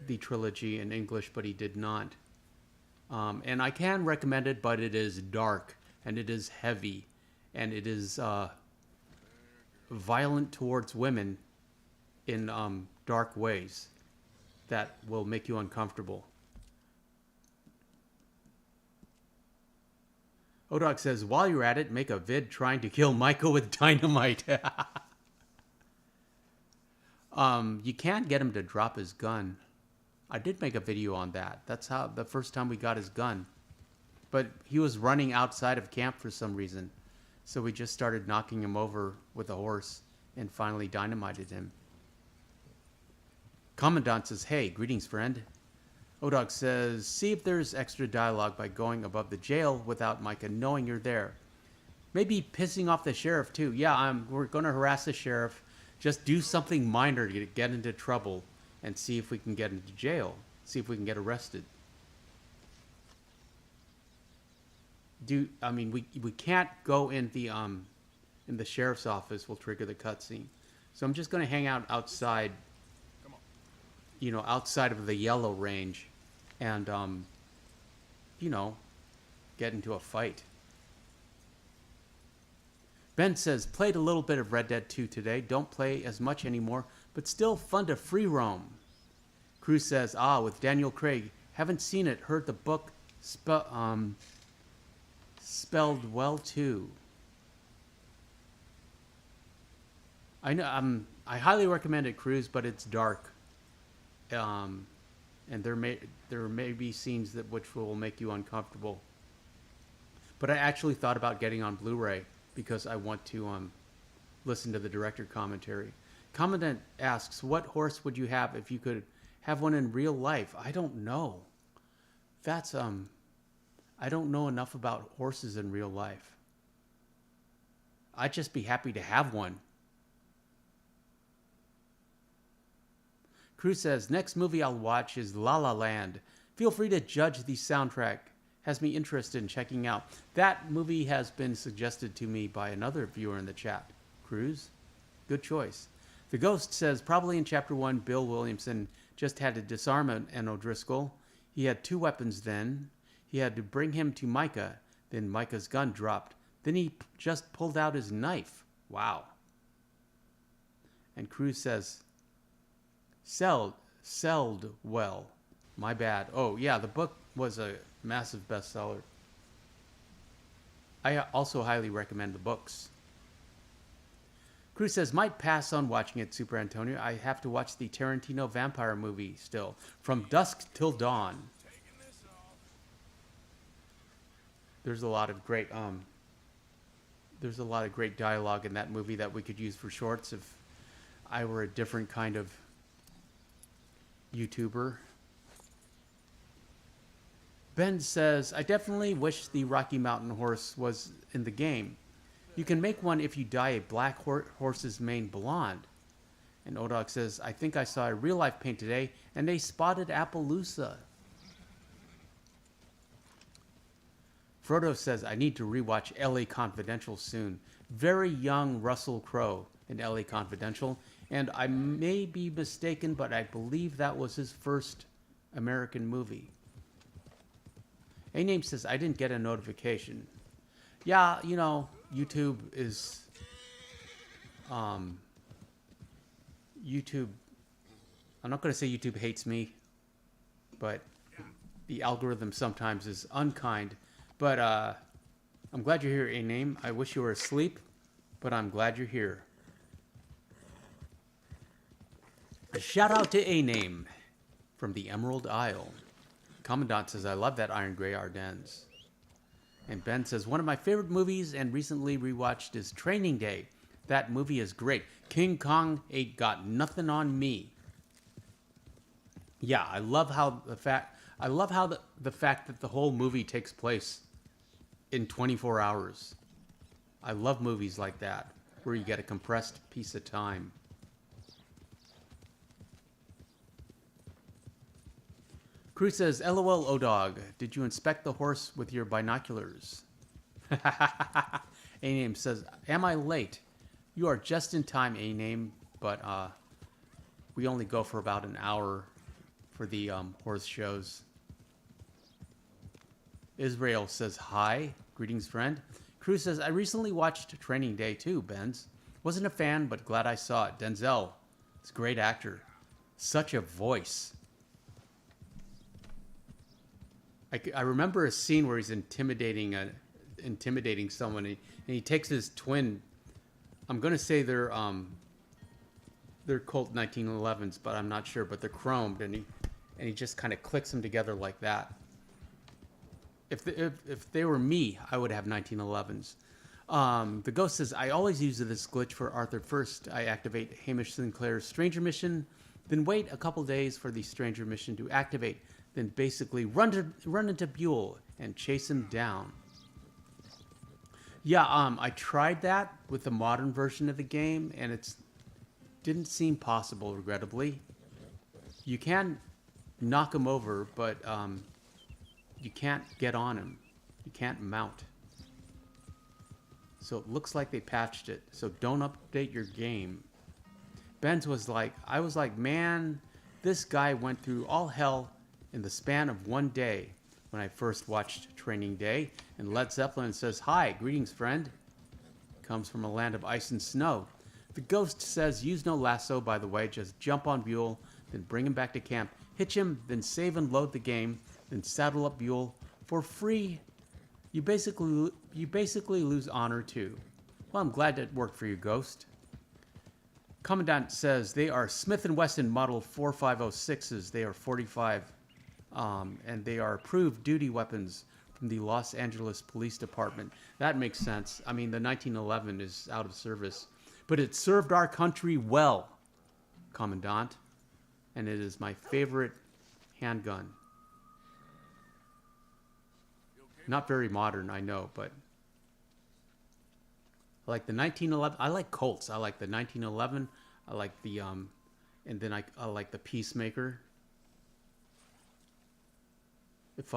the trilogy in English, but he did not. And I can recommend it, but it is dark, and it is heavy, and it is violent towards women in dark ways that will make you uncomfortable. Odog says, while you're at it, make a vid trying to kill Michael with dynamite. You can't get him to drop his gun. I did make a video on that. That's how the first time we got his gun. But he was running outside of camp for some reason. So we just started knocking him over with a horse and finally dynamited him. Commandant says, hey, greetings, friend. Odog says, see if there's extra dialogue by going above the jail without Micah knowing you're there. Maybe pissing off the sheriff, too. Yeah, we're going to harass the sheriff. Just do something minor to get into trouble and see if we can get into jail. See if we can get arrested. We can't go in the sheriff's office. We'll trigger the cutscene. So I'm just going to hang out outside, outside of the yellow range and, get into a fight. Ben says, played a little bit of Red Dead 2 today. Don't play as much anymore, but still fun to free roam. Cruz says, with Daniel Craig. Haven't seen it. Heard the book spelled well too. I know. I highly recommend it, Cruz, but it's dark. And there may be scenes which will make you uncomfortable. But I actually thought about getting on Blu-ray because I want to listen to the director commentary. Commandant asks, what horse would you have if you could have one in real life? I don't know. That's I don't know enough about horses in real life. I'd just be happy to have one. Cruz says, next movie I'll watch is La La Land. Feel free to judge the soundtrack. Has me interested in checking out. That movie has been suggested to me by another viewer in the chat. Cruz, good choice. The Ghost says, probably in Chapter 1, Bill Williamson just had to disarm an O'Driscoll. He had 2 weapons then. He had to bring him to Micah. Then Micah's gun dropped. Then he just pulled out his knife. Wow. And Cruz says, Seld well. My bad. Oh, yeah, the book was a massive bestseller. I also highly recommend the books. Cruz says, might pass on watching it, Super Antonio. I have to watch the Tarantino vampire movie still. From Dusk Till Dawn. There's a lot of great dialogue in that movie that we could use for shorts if I were a different kind of YouTuber. Ben says, I definitely wish the Rocky Mountain horse was in the game. You can make one if you dye a black horse's mane blonde. And Odog says, I think I saw a real-life paint today, and they spotted Appaloosa. Frodo says, I need to rewatch L.A. Confidential soon. Very young Russell Crowe in L.A. Confidential. And I may be mistaken, but I believe that was his first American movie. A-Name says, I didn't get a notification. Yeah, YouTube is... YouTube... I'm not going to say YouTube hates me, but the algorithm sometimes is unkind. But I'm glad you're here, A-Name. I wish you were asleep, but I'm glad you're here. A shout out to A-Name from the Emerald Isle. Commandant says, I love that Iron Grey Ardennes. And Ben says, one of my favorite movies and recently rewatched is Training Day. That movie is great. King Kong ain't got nothing on me. Yeah, I love how the fact that the whole movie takes place in 24 hours. I love movies like that, where you get a compressed piece of time. Crew says, LOL, O-Dog, did you inspect the horse with your binoculars? A-Name says, am I late? You are just in time, A-Name, but we only go for about an hour for the horse shows. Israel says, hi, greetings, friend. Crew says, I recently watched Training Day too, Benz. Wasn't a fan, but glad I saw it. Denzel, he's a great actor. Such a voice. I remember a scene where he's intimidating someone, and he takes his twin. I'm gonna say they're Colt 1911s, but I'm not sure. But they're chromed, and he just kind of clicks them together like that. If they were me, I would have 1911s. The Ghost says, I always use this glitch for Arthur. First, I activate Hamish Sinclair's Stranger Mission, then wait a couple days for the Stranger Mission to activate, then basically run into Buell and chase him down. Yeah, I tried that with the modern version of the game, and it didn't seem possible, regrettably. You can knock him over, but you can't get on him. You can't mount. So it looks like they patched it. So don't update your game. Benz was like, I was like, man, this guy went through all hell in the span of one day when I first watched Training Day. And Led Zeppelin says, hi, greetings, friend. Comes from a land of ice and snow. The Ghost says, use no lasso, by the way. Just jump on Buell, then bring him back to camp. Hitch him, then save and load the game. Then saddle up Buell for free. You basically lose honor too. Well, I'm glad it worked for you, Ghost. Commandant says they are Smith & Wesson Model 4506s. They are 45, and they are approved duty weapons from the Los Angeles Police Department. That makes sense. I mean, the 1911 is out of service, but it served our country well, Commandant, and it is my favorite handgun. Not very modern, I know, but I like the 1911. I like Colts. I like the 1911. I like the and then I like the Peacemaker. If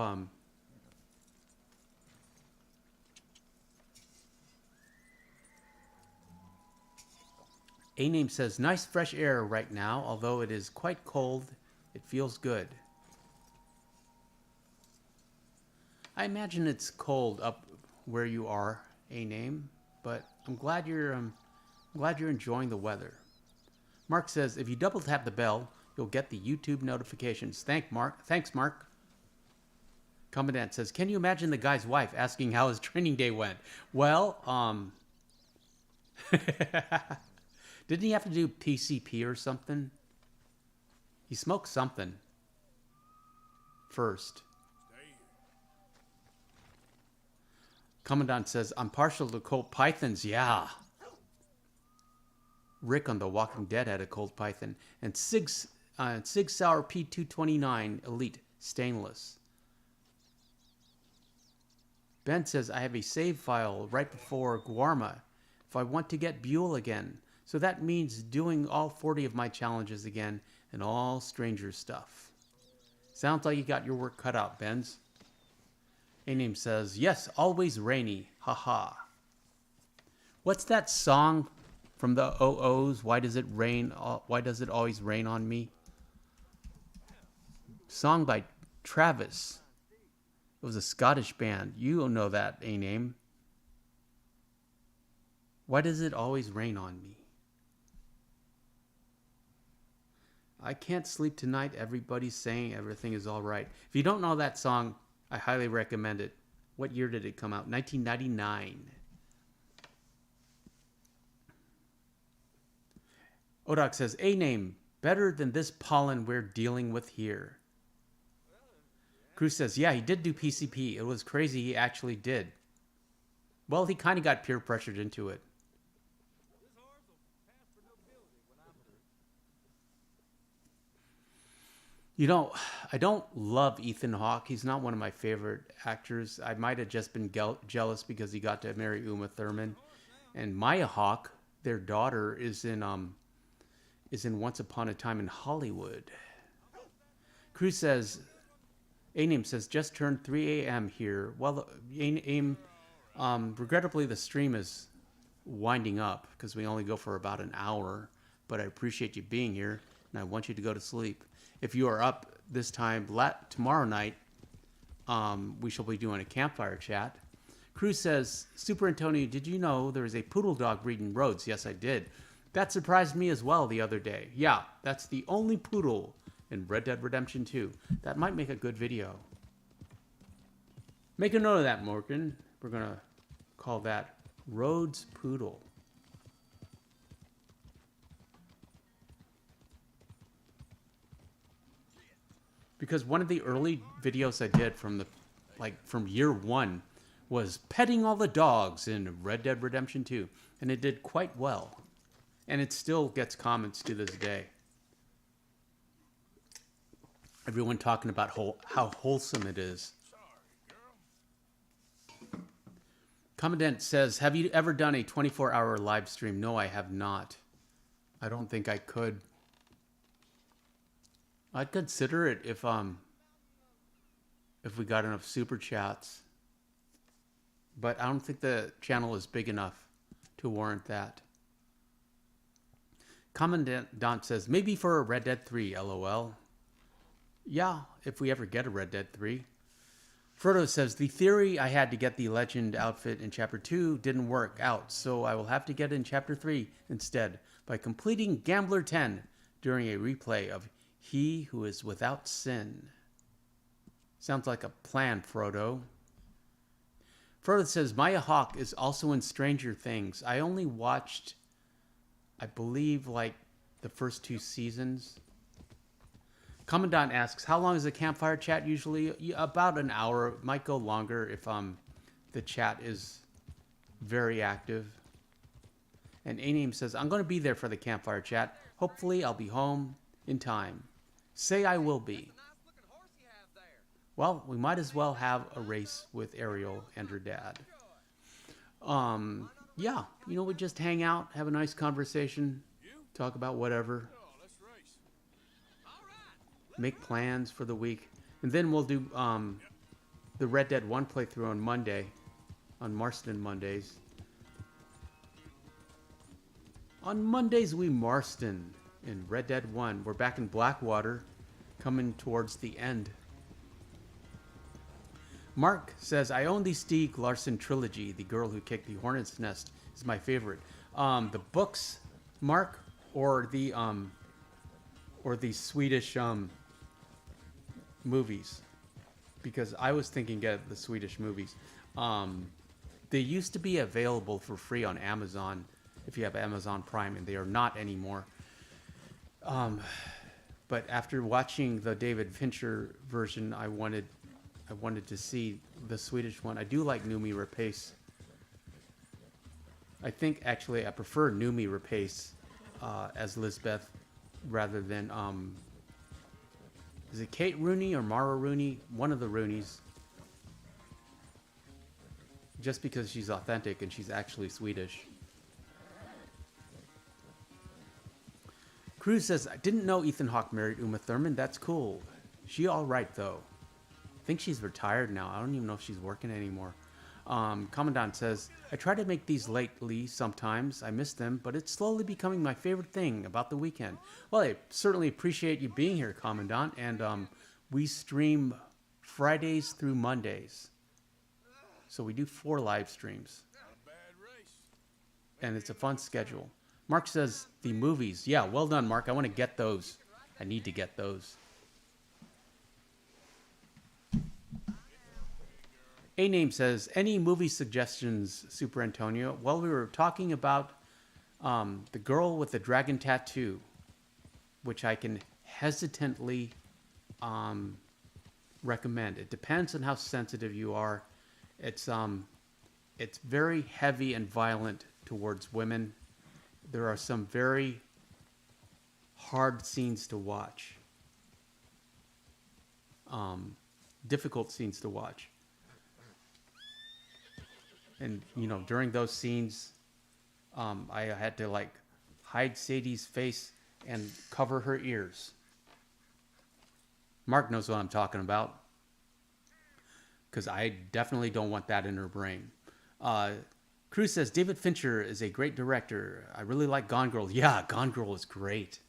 A-Name says, nice fresh air right now, although it is quite cold. It feels good. I imagine it's cold up where you are, A-Name, but I'm glad you're enjoying the weather. Mark says, if you double tap the bell, you'll get the YouTube notifications. Thanks, Mark. Commandant says, can you imagine the guy's wife asking how his training day went? Well, didn't he have to do PCP or something? He smoked something first. Commandant says, I'm partial to Colt Pythons. Yeah. Rick on The Walking Dead had a Colt Python. And Sig Sauer P229 Elite Stainless. Ben says, I have a save file right before Guarma if I want to get Buell again. So that means doing all 40 of my challenges again and all stranger stuff. Sounds like you got your work cut out, Benz. A-Name says, yes, always rainy. Haha. What's that song from the OOs? Why does it rain? Why does it always rain on me? Song by Travis. It was a Scottish band. You know that, A-Name. Why does it always rain on me? I can't sleep tonight. Everybody's saying everything is all right. If you don't know that song, I highly recommend it. What year did it come out? 1999. Odak says, A-Name, better than this pollen we're dealing with here. Cruz says, yeah, he did do PCP. It was crazy. He actually did. Well, he kind of got peer pressured into it. You know, I don't love Ethan Hawke. He's not one of my favorite actors. I might have just been jealous because he got to marry Uma Thurman. And Maya Hawke, their daughter, is in Once Upon a Time in Hollywood. Cruz says, A-Name says, just turned 3 a.m. here. Well, AIM, regrettably, the stream is winding up because we only go for about an hour. But I appreciate you being here, and I want you to go to sleep. If you are up this time tomorrow night, we shall be doing a campfire chat. Cruz says, Super Antonio, did you know there is a poodle dog breed in Rhodes? Yes, I did. That surprised me as well the other day. Yeah, that's the only poodle in Red Dead Redemption 2. That might make a good video. Make a note of that, Morgan. We're going to call that Rhodes Poodle. Because one of the early videos I did from year one was petting all the dogs in Red Dead Redemption 2. And it did quite well. And it still gets comments to this day. Everyone talking about how wholesome it is. Commandant says, have you ever done a 24-hour live stream? No, I have not. I don't think I could. I'd consider it if we got enough super chats. But I don't think the channel is big enough to warrant that. Commandant Don says, maybe for a Red Dead 3, LOL. Yeah, if we ever get a Red Dead 3. Frodo says, the theory I had to get the legend outfit in Chapter 2 didn't work out, so I will have to get it in Chapter 3 instead by completing Gambler 10 during a replay of He Who Is Without Sin. Sounds like a plan, Frodo. Frodo says, Maya Hawke is also in Stranger Things. I only watched, I believe, like the first 2 seasons. Commandant asks, how long is a campfire chat usually? About an hour. It might go longer if the chat is very active. And A-Name says, I'm going to be there for the campfire chat. Hopefully I'll be home in time. Say I will be. Well, we might as well have a race with Ariel and her dad. Yeah, we just hang out, have a nice conversation, talk about whatever. Make plans for the week. And then we'll do the Red Dead 1 playthrough on Monday, on Marston Mondays. On Mondays, we Marston in Red Dead 1. We're back in Blackwater, coming towards the end. Mark says, I own the Stieg Larsson trilogy. The Girl Who Kicked the Hornet's Nest is my favorite. The books, Mark, or the Swedish movies? Because I was thinking get the Swedish movies. They used to be available for free on Amazon if you have Amazon Prime, and they are not anymore. But after watching the David Fincher version, I wanted to see the Swedish one. I do like Noomi Rapace. I think actually I prefer Noomi Rapace as Lisbeth rather than is it Kate Rooney or Mara Rooney? One of the Rooneys. Just because she's authentic and she's actually Swedish. Cruz says, I didn't know Ethan Hawke married Uma Thurman. That's cool. She all right, though. I think she's retired now. I don't even know if she's working anymore. Commandant says, I try to make these lately sometimes. I miss them, but it's slowly becoming my favorite thing about the weekend. Well, I certainly appreciate you being here, Commandant. And we stream Fridays through Mondays. So we do 4 live streams. And it's a fun schedule. Mark says, the movies. Yeah, well done, Mark. I want to get those. I need to get those. A-Name says, any movie suggestions, Super Antonio? Well, we were talking about The Girl with the Dragon Tattoo, which I can hesitantly
recommend. It depends on how sensitive you are. It's very heavy and violent towards women. There are some very hard scenes to watch. Difficult scenes to watch. And, during those scenes, I had to, hide Sadie's face and cover her ears. Mark knows what I'm talking about. Because I definitely don't want that in her brain. Cruz says, David Fincher is a great director. I really like Gone Girl. Yeah, Gone Girl is great.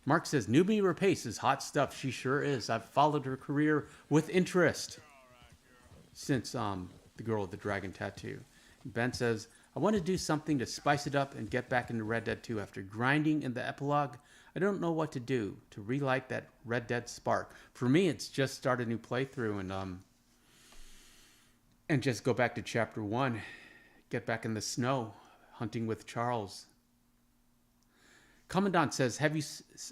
Mark says, Newbie Rapace is hot stuff. She sure is. I've followed her career with interest since The Girl with the Dragon Tattoo. Ben says, I want to do something to spice it up and get back into Red Dead 2 after grinding in the epilogue. I don't know what to do to relight that Red Dead spark. For me, it's just start a new playthrough and just go back to chapter 1. Get back in the snow, hunting with Charles. Commandant says, have you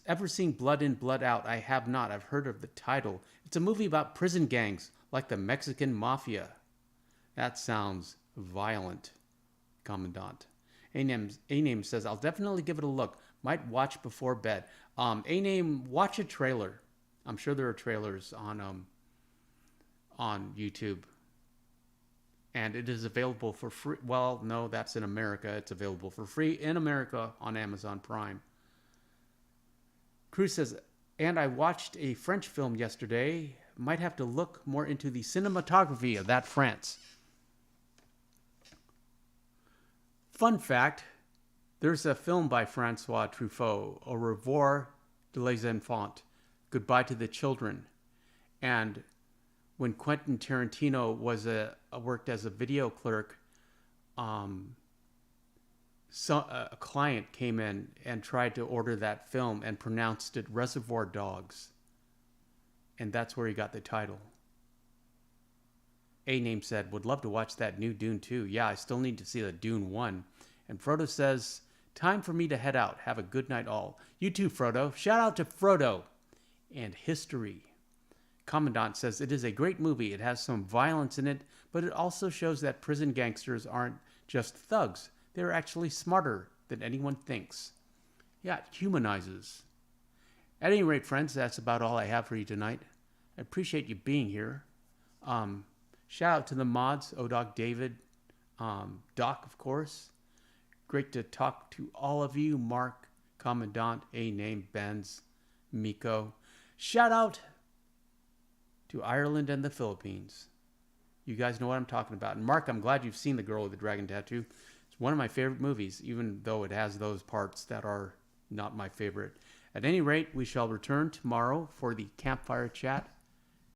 ever seen Blood In, Blood Out? I have not. I've heard of the title. It's a movie about prison gangs, like the Mexican Mafia. That sounds violent, Commandant. A-Name says, I'll definitely give it a look. Might watch before bed. A-Name, watch a trailer. I'm sure there are trailers on YouTube. And it is available for free. Well, no, that's in America. It's available for free in America on Amazon Prime. Cruz says, and I watched a French film yesterday. Might have to look more into the cinematography of that France. Fun fact, there's a film by Francois Truffaut, Au revoir de les enfants, Goodbye to the Children. And when Quentin Tarantino worked as a video clerk, a client came in and tried to order that film and pronounced it Reservoir Dogs. And that's where he got the title. A-Name said, would love to watch that new Dune 2. Yeah, I still need to see the Dune 1. And Frodo says, time for me to head out. Have a good night all. You too, Frodo. Shout out to Frodo. And history. Commandant says, it is a great movie. It has some violence in it, but it also shows that prison gangsters aren't just thugs. They're actually smarter than anyone thinks. Yeah, it humanizes. At any rate, friends, that's about all I have for you tonight. I appreciate you being here. Shout out to the mods, ODog David, Doc, of course. Great to talk to all of you. Mark, Commandant, A-Name, Benz, Miko. Shout out to Ireland and the Philippines. You guys know what I'm talking about. And Mark, I'm glad you've seen The Girl with the Dragon Tattoo. It's one of my favorite movies, even though it has those parts that are not my favorite. At any rate, we shall return tomorrow for the campfire chat.